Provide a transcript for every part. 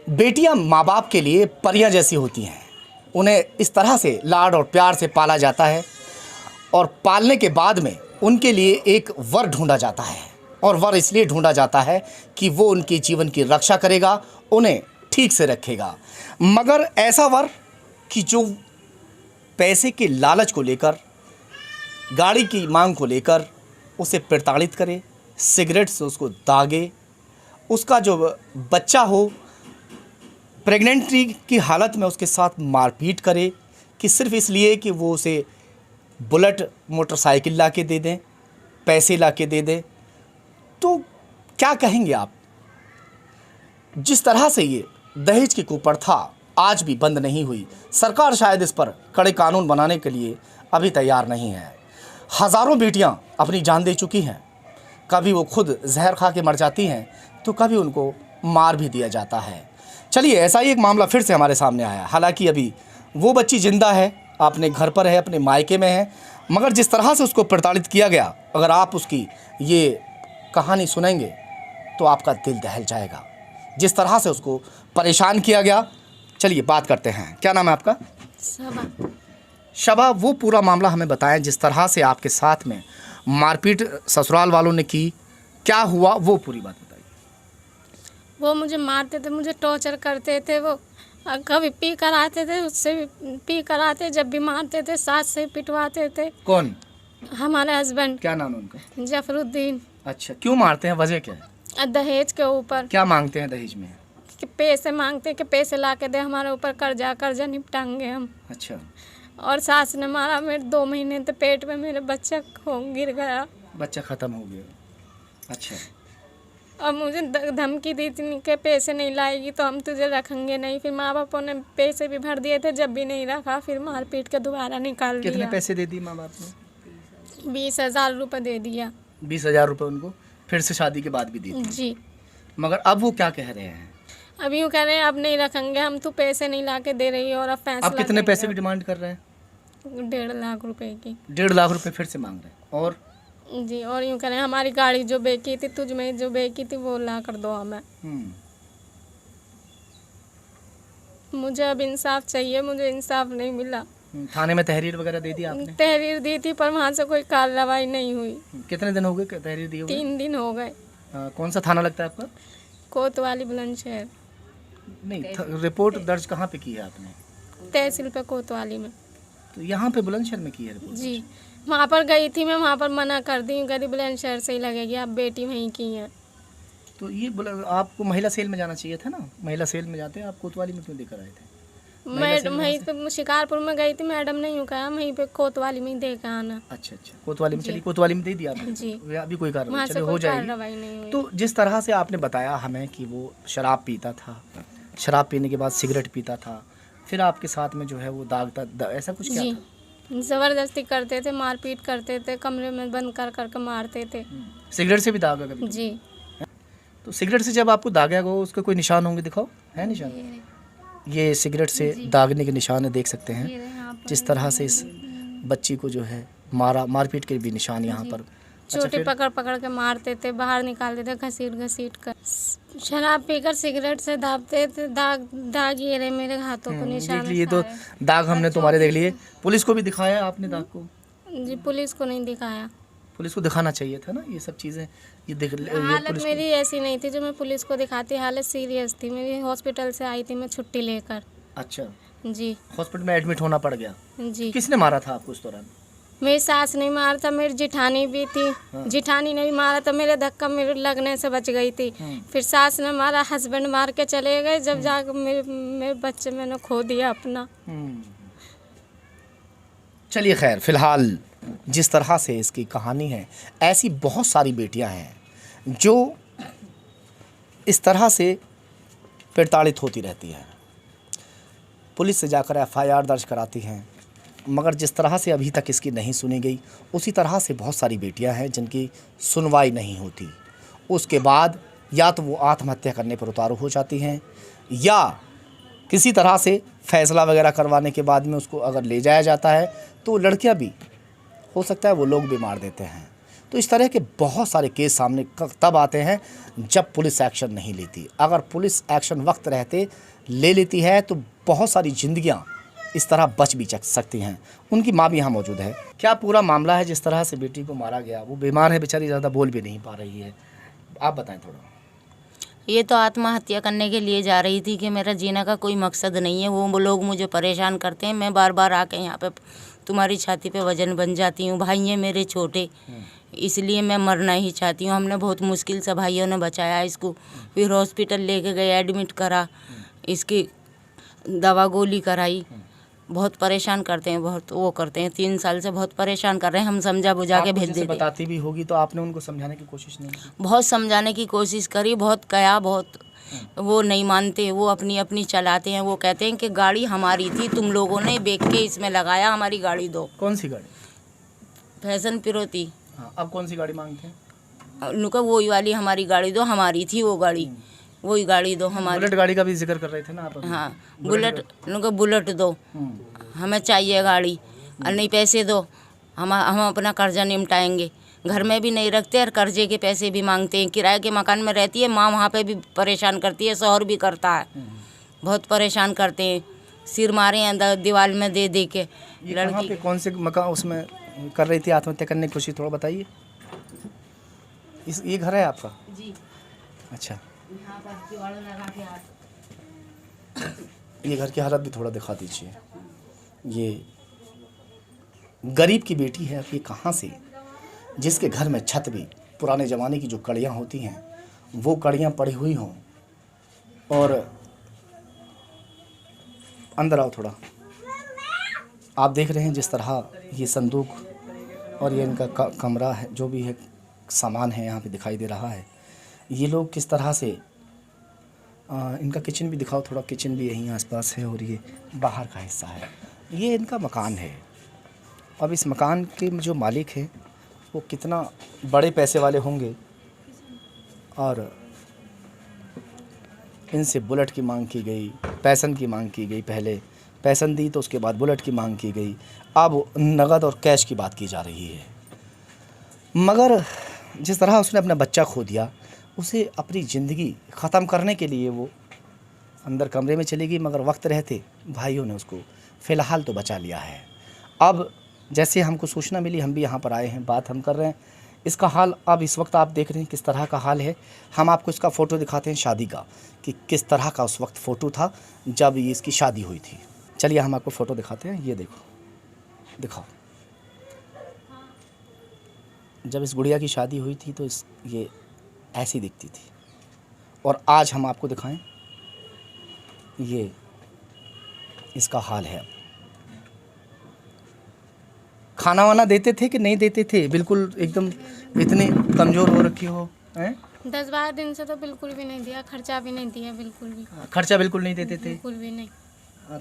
बेटियां माँ बाप के लिए परियां जैसी होती हैं। उन्हें इस तरह से लाड और प्यार से पाला जाता है और पालने के बाद में उनके लिए एक वर ढूंढा जाता है। और वर इसलिए ढूंढा जाता है कि वो उनके जीवन की रक्षा करेगा, उन्हें ठीक से रखेगा। मगर ऐसा वर कि जो पैसे के लालच को लेकर, गाड़ी की मांग को लेकर उसे प्रताड़ित करे, सिगरेट से उसको दागे, उसका जो बच्चा हो प्रेगनेंसी की हालत में उसके साथ मारपीट करे कि सिर्फ इसलिए कि वो उसे बुलेट मोटरसाइकिल ला के दे दें, पैसे ला के दे दें। तो क्या कहेंगे आप? जिस तरह से ये दहेज की कुप्रथा आज भी बंद नहीं हुई, सरकार शायद इस पर कड़े कानून बनाने के लिए अभी तैयार नहीं है। हज़ारों बेटियां अपनी जान दे चुकी हैं। कभी वो खुद जहर खा के मर जाती हैं तो कभी उनको मार भी दिया जाता है। चलिए, ऐसा ही एक मामला फिर से हमारे सामने आया। हालांकि अभी वो बच्ची जिंदा है, अपने घर पर है, अपने मायके में है, मगर जिस तरह से उसको प्रताड़ित किया गया, अगर आप उसकी ये कहानी सुनेंगे तो आपका दिल दहल जाएगा। जिस तरह से उसको परेशान किया गया। चलिए बात करते हैं। क्या नाम है आपका? शबा, वो पूरा मामला हमें बताएं जिस तरह से आपके साथ में मारपीट ससुराल वालों ने की, क्या हुआ वो पूरी बात बताइए। वो मुझे मारते थे, मुझे टॉर्चर करते थे। वो कभी पी कर आते थे, उससे भी पी कर आते, जब भी मारते थे सास से पिटवाते थे। कौन? हमारे हस्बैंड। क्या नाम है उनका? जफरुद्दीन। अच्छा, क्यों मारते हैं? वजह क्या है? दहेज के ऊपर। क्या मांगते हैं दहेज में? कि पैसे मांगते कि पैसे ला के दे, हमारे ऊपर कर्जा निपटाएंगे हम। अच्छा। और सास ने मारा, मेरे 2 महीने तो पेट में मेरे बच्चा गिर गया, बच्चा ख़त्म हो गया। अच्छा। और मुझे धमकी दी थी कि पैसे नहीं लाएगी तो हम तुझे रखेंगे नहीं। फिर माँ बापों ने पैसे भी भर दिए थे, जब भी नहीं रखा फिर मार पीट के दोबारा निकाल दिया। कितने पैसे दे दिए माँ बाप ने? 20,000 रुपये दे दिया। 20,000 रुपये उनको फिर से शादी के बाद भी दी थी? जी। मगर अब वो क्या कह रहे हैं? अब यूँ कह रहे हैं अब नहीं रखेंगे हम, तो पैसे नहीं ला के दे रही है और अब फैसला। अब कितने पैसे की डिमांड कर रहे हैं? 1.5 लाख रुपए की। 1.5 लाख रुपए फिर से मांग रहे हैं। और जी, और यूँ कह रहे हैं हमारी गाड़ी जो बेची थी, तुझ में जो बेची थी वो ला कर दो हमें। मुझे अब इंसाफ चाहिए, मुझे इंसाफ नहीं मिला। थाने में तहरीर वगैरह दे दी आपने? तहरीर दी थी पर वहाँ से कोई कार्रवाई नहीं हुई। कितने दिन हो गए तहरीर दी हुए? 3 दिन हो गए। कौन सा थाना लगता है आपका? कोतवाली बुलंदशहर। नहीं, रिपोर्ट दर्ज कहाँ पे की है आपने? तहसील पे कोतवाली में। तो यहाँ पे बुलंदशहर में की है रिपोर्ट? जी, वहाँ पर गई थी मैं, वहाँ पर मना कर दी, कहती बुलंदशहर से ही लगेगी, आप बेटी वहीं की हैं। तो ये आपको महिला सेल में जाना चाहिए था ना? महिला सेल में जाते हैं, आप कोतवाली में क्यों देकर आए थे? मैडम वहीं पे शिकारपुर में गई थी, मैडम ने यूँ कहा वहीं पे कोतवाली में ही दे के आना। अच्छा, कोतवाली में। चलिए, कोतवाली में दे दिया आपने? जी। अभी कोई कार्रवाई चलिए हो जाएगी। नहीं हुई। तो जिस तरह से आपने बताया हमें कि वो शराब पीता था, शराब पीने के बाद सिगरेट पीता था, फिर आपके साथ में जो है वो दागता, ऐसा कुछ क्या था? ज़बरदस्ती करते थे, मारपीट करते थे, कमरे में बंद कर करके मारते थे। सिगरेट से भी दागा कभी? जी। तो सिगरेट से जब आपको दागा गया, उसके कोई निशान होंगे, दिखाओ। है निशान? ये सिगरेट से दागने के निशान है, देख सकते हैं। जिस तरह से इस बच्ची को जो है मारपीट के भी निशान यहाँ पर। चोटी पकड़ पकड़ के मारते थे, बाहर निकालते थे घसीट कर। शराब पीकर सिगरेट से दाबते थे, दाग ये रहे मेरे हाथों को निशान। देख लिए तो दाग हमने तुम्हारे देख लिए। पुलिस को भी दिखाया आपने दाग को? जी, पुलिस को नहीं दिखाया। पुलिस को दिखाना चाहिए था ना ये सब चीज़ें। हालत मेरी ऐसी नहीं थी जो मैं पुलिस को दिखाती, हालत सीरियस थी मेरी। हॉस्पिटल से आई थी मैं छुट्टी लेकर। अच्छा जी। हॉस्पिटल में एडमिट होना पड़ गया? जी। किसने मारा था आपको उस दौरान? मेरी सास ने मारा था, मेरी जिठानी भी थी। हाँ। जिठानी ने भी मारा था, मेरे धक्का मेरे लगने से बच गई थी। फिर सास ने मारा, हस्बैंड मार के चले गए। जब जाकर मेरे बच्चे मैंने खो दिया अपना। चलिए, खैर, फिलहाल जिस तरह से इसकी कहानी है, ऐसी बहुत सारी बेटियां हैं जो इस तरह से प्रताड़ित होती रहती हैं। पुलिस से जाकर FIR दर्ज कराती हैं, मगर जिस तरह से अभी तक इसकी नहीं सुनी गई, उसी तरह से बहुत सारी बेटियां हैं जिनकी सुनवाई नहीं होती। उसके बाद या तो वो आत्महत्या करने पर उतारू हो जाती हैं, या किसी तरह से फैसला वगैरह करवाने के बाद में उसको अगर ले जाया जाता है तो लड़कियां भी, हो सकता है वो लोग भी मार देते हैं। तो इस तरह के बहुत सारे केस सामने तब आते हैं जब पुलिस एक्शन नहीं लेती। अगर पुलिस एक्शन वक्त रहते ले लेती है तो बहुत सारी ज़िंदगियां इस तरह बच भी सकती हैं। उनकी माँ भी यहाँ मौजूद है। क्या पूरा मामला है जिस तरह से बेटी को मारा गया? वो बीमार है बेचारी, ज़्यादा बोल भी नहीं पा रही है, आप बताएं थोड़ा। ये तो आत्महत्या करने के लिए जा रही थी कि मेरा जीने का कोई मकसद नहीं है। वो लोग मुझे परेशान करते हैं, मैं बार बार आके यहाँ पे तुम्हारी छाती पे वजन बन जाती हूँ। भाई हैं मेरे छोटे, इसलिए मैं मरना ही चाहती हूँ। हमने बहुत मुश्किल से भाइयों ने बचाया इसको, फिर हॉस्पिटल लेके गए, एडमिट करा, इसकी दवा गोली कराई। बहुत परेशान करते हैं, बहुत वो करते हैं। 3 साल से बहुत परेशान कर रहे हैं। हम समझा बुझा के भेज देते। बताती भी होगी तो आपने उनको समझाने की कोशिश नहीं की? बहुत समझाने की कोशिश करी, बहुत कहा, बहुत वो नहीं मानते। वो अपनी अपनी चलाते हैं। वो कहते हैं कि गाड़ी हमारी थी, तुम लोगों ने बेच के इसमें लगाया, हमारी गाड़ी दो। कौन सी गाड़ी? फैशन प्रो थी। हाँ, अब कौन सी गाड़ी मांगते हैं? उनका वही वाली हमारी गाड़ी दो, हमारी थी वो गाड़ी, वही गाड़ी दो हमारी। बुलेट गाड़ी का भी जिक्र कर रहे थे ना आप अभी? हाँ, बुलेट दो, हमें चाहिए गाड़ी, और नहीं पैसे दो, हम अपना कर्जा निपटाएंगे। घर में भी नहीं रखते और कर्जे के पैसे भी मांगते हैं। किराए के मकान में रहती है माँ, वहाँ पे भी परेशान करती है, शौहर भी करता है, बहुत परेशान करते हैं। सिर मारे हैं दीवार में दे दे के। लड़की पे कौन से मकान उसमें कर रही थी आत्महत्या करने की कोशिश, थोड़ा बताइए। ये घर है आपका? जी। अच्छा, यहाँ पर दीवार लगा के ये घर की हालत भी थोड़ा दिखा दीजिए। ये गरीब की बेटी है, ये कहाँ से, जिसके घर में छत भी पुराने ज़माने की जो कड़ियाँ होती हैं वो कड़ियाँ पड़ी हुई हों। और अंदर आओ थोड़ा। आप देख रहे हैं जिस तरह ये संदूक और ये इनका कमरा है, जो भी है सामान है यहाँ पे दिखाई दे रहा है। ये लोग किस तरह से इनका किचन भी दिखाओ थोड़ा। किचन भी यहीं आसपास है और ये बाहर का हिस्सा है। ये इनका मकान है। अब इस मकान के जो मालिक हैं वो कितना बड़े पैसे वाले होंगे, और इनसे बुलेट की मांग की गई, पैसन की मांग की गई। पहले पैसन दी तो उसके बाद बुलेट की मांग की गई, अब नगद और कैश की बात की जा रही है। मगर जिस तरह उसने अपना बच्चा खो दिया, उसे अपनी ज़िंदगी ख़त्म करने के लिए वो अंदर कमरे में चली गई, मगर वक्त रहते भाइयों ने उसको फ़िलहाल तो बचा लिया है। अब जैसे हमको सूचना मिली, हम भी यहाँ पर आए हैं, बात हम कर रहे हैं। इसका हाल अब इस वक्त आप देख रहे हैं किस तरह का हाल है। हम आपको इसका फ़ोटो दिखाते हैं शादी का, कि किस तरह का उस वक्त फ़ोटो था जब ये इसकी शादी हुई थी। चलिए हम आपको फ़ोटो दिखाते हैं। ये देखो, दिखाओ। जब इस गुड़िया की शादी हुई थी तो ये ऐसी दिखती थी, और आज हम आपको दिखाएं, ये इसका हाल है। खाना वाना देते थे कि नहीं देते थे? बिल्कुल एकदम इतने कमज़ोर हो रखी हो हैं? 10-12 दिन से तो बिल्कुल भी नहीं दिया, खर्चा भी नहीं दिया, बिल्कुल भी खर्चा बिल्कुल नहीं देते थे? बिल्कुल भी नहीं।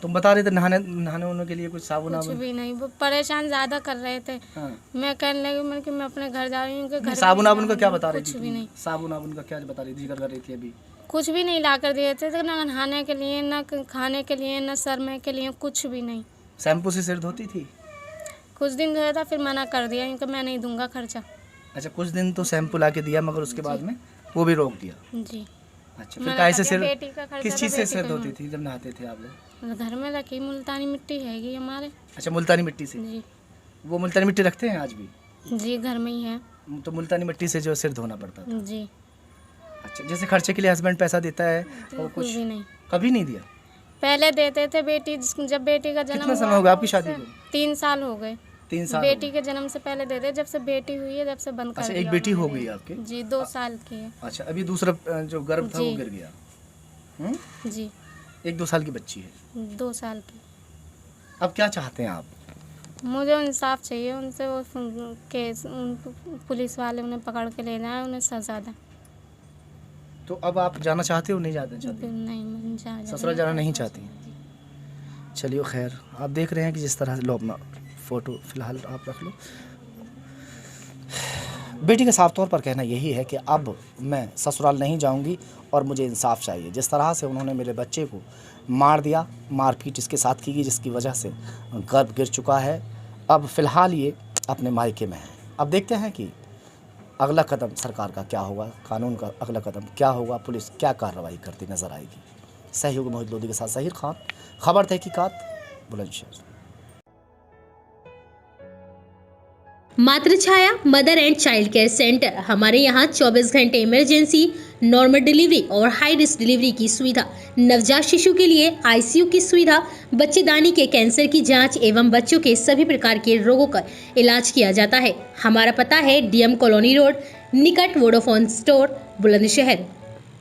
तुम बता रहे थे नहाने उन्होंने के लिए कुछ साबुन कुछ भी नहीं, वो परेशान ज़्यादा कर रहे थे। मैं कहने लगी कि मैं अपने घर जा रही हूँ, घर साबुन आबुन का क्या बता रही थी? कुछ भी नहीं। साबुन आबुन का क्या बता रही थी, जिक्र कर रही थी अभी? कुछ भी नहीं ला कर दिए थे, ना नहाने के लिए, ना खाने के लिए, ना सरमे के लिए, कुछ भी नहीं। शैम्पू से सिर धोती थी? कुछ दिन धोया था, फिर मना कर दिया क्योंकि मैं नहीं दूंगा खर्चा। अच्छा, कुछ दिन तो शैम्पू ला के दिया, मगर उसके बाद में वो भी रोक दिया? जी। अच्छा, फिर कैसे सिर, बेटी का खर्चा किस चीज़ तो से बेटी सिर का धोती थी जब नहाते थे आप लोग? घर में रखी मुल्तानी मिट्टी हैगी हमारे। अच्छा, मुल्तानी मिट्टी से? जी। वो मुल्तानी मिट्टी रखते हैं आज भी? जी, घर में ही है। तो मुल्तानी मिट्टी से जो सिर धोना पड़ता था? जी। अच्छा, जैसे खर्चे के लिए हस्बैंड पैसा देता है और कुछ भी नहीं, कभी नहीं दिया? पहले देते थे। जब बेटी का जन्म कितना समय हो गया आपकी शादी को? 3 साल हो गए। 3 साल? बेटी के जन्म से पहले देते, जब से बेटी हुई है जब से बंद कर अच्छा, दिया। एक बेटी हो गई आपकी? जी, 2 साल की है। अच्छा, अभी दूसरा जो गर्भ था वो जी। गिर गया? जी, 1-2 साल की बच्ची है? 2 साल की। अब क्या चाहते हैं आप? मुझे इंसाफ चाहिए उनसे। वो केस पुलिस वाले उन्हें पकड़ के ले जाए, उन्हें सजा दें। तो अब आप जाना चाहते हो, नहीं जाना चाहते? नहीं, मैं ससुराल जाना नहीं चाहती? चलिए खैर, आप देख रहे हैं कि जिस तरह लो, अपना फ़ोटो फ़िलहाल आप रख लो। बेटी का साफ तौर पर कहना यही है कि अब मैं ससुराल नहीं जाऊंगी और मुझे इंसाफ चाहिए। जिस तरह से उन्होंने मेरे बच्चे को मार दिया, मारपीट इसके साथ की गई, जिसकी वजह से गर्भ गिर चुका है। अब फ़िलहाल ये अपने मायके में है। अब देखते हैं कि अगला कदम सरकार का क्या होगा, कानून का अगला कदम क्या होगा, पुलिस क्या कार्रवाई करती नज़र आएगी। सहयोगी मोहित लोधी के साथ सहीर खान, खबर तहकीकात, Bulandshahr. Matri Chhaya mother and child care centre. हमारे यहाँ 24 घंटे इमरजेंसी, नॉर्मल डिलीवरी और हाई रिस्क डिलीवरी की सुविधा, नवजात शिशु के लिए आईसीयू की सुविधा, बच्चेदानी के कैंसर की जांच एवं बच्चों के सभी प्रकार के रोगों का इलाज किया जाता है। हमारा पता है डीएम कॉलोनी रोड, निकट वोडाफोन स्टोर, बुलंदशहर।